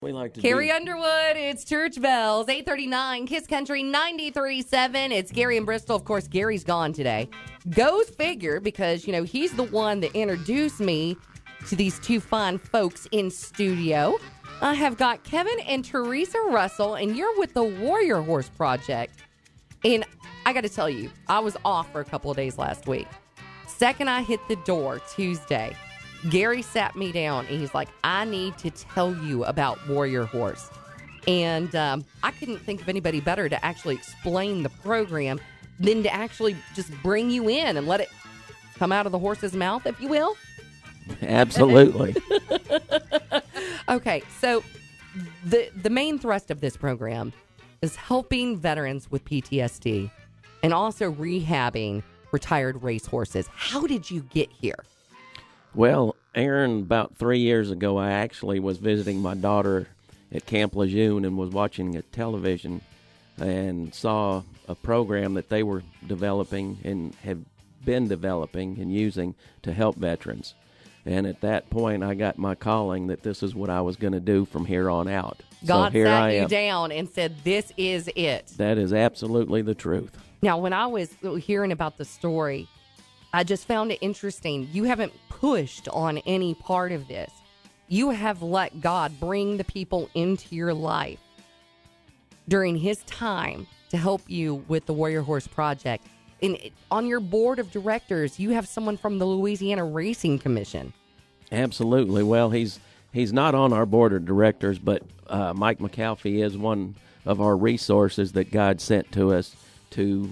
We like to Carrie do. Underwood, it's Church Bells, 8:39, Kiss Country 93.7. It's Gary in Bristol. Of course, Gary's gone today. Go figure, because, he's the one that introduced me to these two fine folks in studio. I have got Kevin and Theresa Russell, and you're with the Warrior Horse Project. And I got to tell you, I was off for a couple of days last week. Second I hit the door Tuesday, Gary sat me down and he's like, I need to tell you about Warrior Horse. And I couldn't think of anybody better to actually explain the program than to actually just bring you in and let it come out of the horse's mouth, if you will. Absolutely. Okay, so the main thrust of this program is helping veterans with PTSD and also rehabbing retired racehorses. How did you get here? Well, Aaron, about 3 years ago, I actually was visiting my daughter at Camp Lejeune and was watching a television and saw a program that they were developing and have been developing and using to help veterans. And at that point, I got my calling that this is what I was going to do from here on out. God so here sat I you am. down and said, this is it. That is absolutely the truth. Now, when I was hearing about the story, I just found it interesting. You haven't pushed on any part of this. You have let God bring the people into your life during his time to help you with the Warrior Horse Project. And on your board of directors, you have someone from the Louisiana Racing Commission. Absolutely. Well, he's not on our board of directors, but Mike McAlfee is one of our resources that God sent to us to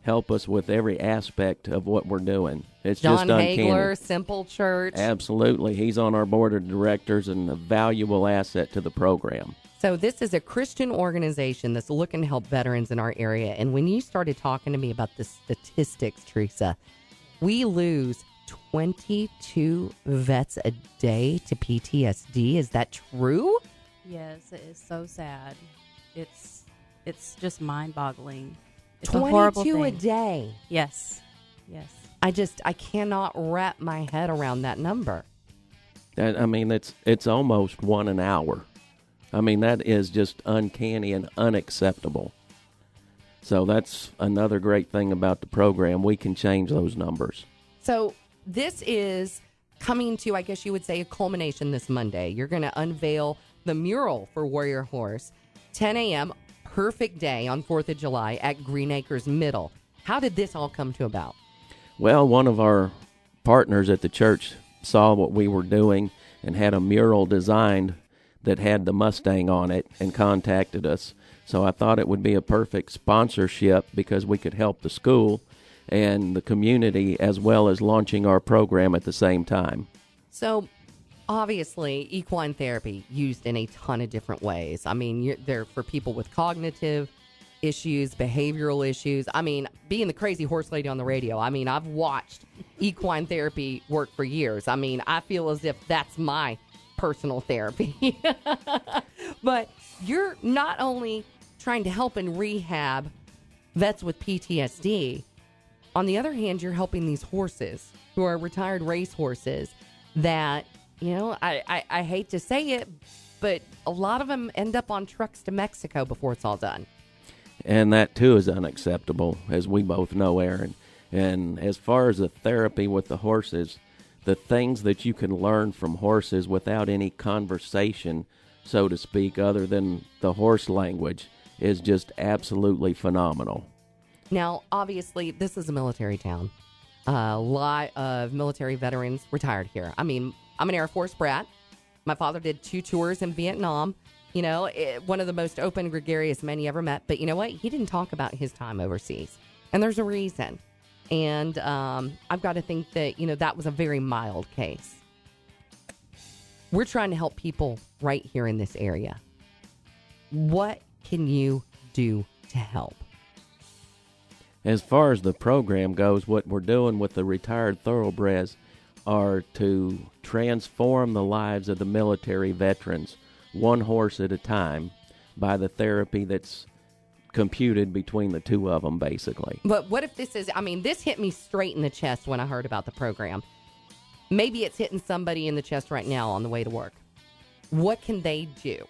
help us with every aspect of what we're doing. It's John just uncanny. Hagler, Simple Church. Absolutely. He's on our board of directors and a valuable asset to the program. So this is a Christian organization that's looking to help veterans in our area. And when you started talking to me about the statistics, Theresa, we lose 22 vets a day to PTSD. Is that true? Yes, it is so sad. It's just mind-boggling. It's 22 a horrible thing. a day. Yes. I cannot wrap my head around that number. It's almost one an hour. That is just uncanny and unacceptable. So that's another great thing about the program. We can change those numbers. So this is coming to, I guess you would say, a culmination this Monday. You're going to unveil the mural for Warrior Horse, 10 a.m., perfect day on 4th of July at Greenacres Middle. How did this all come to about? Well, one of our partners at the church saw what we were doing and had a mural designed that had the Mustang on it and contacted us. So I thought it would be a perfect sponsorship because we could help the school and the community as well as launching our program at the same time. So obviously, equine therapy used in a ton of different ways. They're for people with cognitive issues, behavioral issues. Being the crazy horse lady on the radio, I've watched equine therapy work for years. I feel as if that's my personal therapy. But you're not only trying to help and rehab vets with PTSD, on the other hand, you're helping these horses who are retired race horses that, I hate to say it, but a lot of them end up on trucks to Mexico before it's all done. And that, too, is unacceptable, as we both know, Aaron. And as far as the therapy with the horses, the things that you can learn from horses without any conversation, so to speak, other than the horse language, is just absolutely phenomenal. Now, obviously, this is a military town. A lot of military veterans retired here. I'm an Air Force brat. My father did 2 tours in Vietnam. One of the most open, gregarious men you ever met. But you know what? He didn't talk about his time overseas. And there's a reason. And I've got to think that, that was a very mild case. We're trying to help people right here in this area. What can you do to help? As far as the program goes, what we're doing with the retired thoroughbreds are to transform the lives of the military veterans, one horse at a time, by the therapy that's computed between the two of them, basically. But what if this is, this hit me straight in the chest when I heard about the program. Maybe it's hitting somebody in the chest right now on the way to work. What can they do?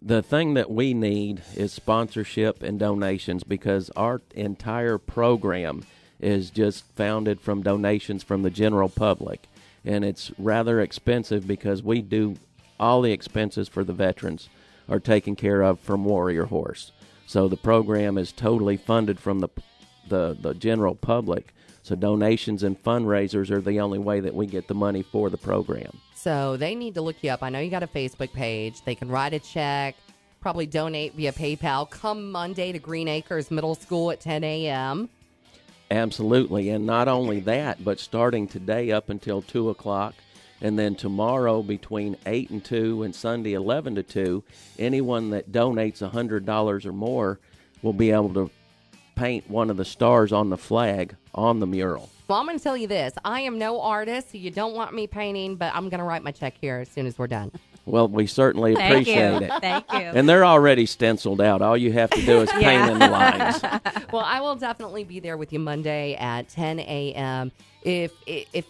The thing that we need is sponsorship and donations, because our entire program is just founded from donations from the general public. And it's rather expensive because we do all the expenses for the veterans are taken care of from Warrior Horse. So the program is totally funded from the general public. So donations and fundraisers are the only way that we get the money for the program. So they need to look you up. I know you got a Facebook page. They can write a check, probably donate via PayPal. Come Monday to Greenacres Middle School at 10 a.m. Absolutely. And not only that, but starting today up until 2 o'clock, and then tomorrow between 8 and 2 and Sunday 11 to 2, anyone that donates $100 or more will be able to paint one of the stars on the flag on the mural. Well, I'm going to tell you this. I am no artist, so you don't want me painting, but I'm going to write my check here as soon as we're done. Well, we certainly appreciate it. Thank you. And they're already stenciled out. All you have to do is paint in the lines. Well, I will definitely be there with you Monday at 10 a.m. If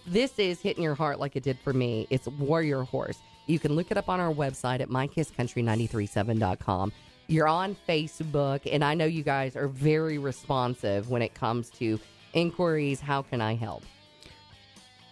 this is hitting your heart like it did for me, it's Warrior Horse. You can look it up on our website at mykisscountry937.com. You're on Facebook, and I know you guys are very responsive when it comes to inquiries. How can I help?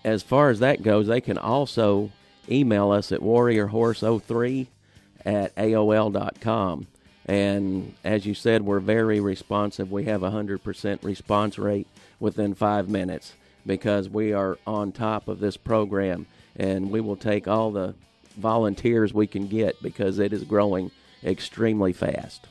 As far as that goes, they can also email us at warriorhorse03@aol.com. And as you said, we're very responsive. We have a 100% response rate within 5 minutes because we are on top of this program, and we will take all the volunteers we can get because it is growing extremely fast.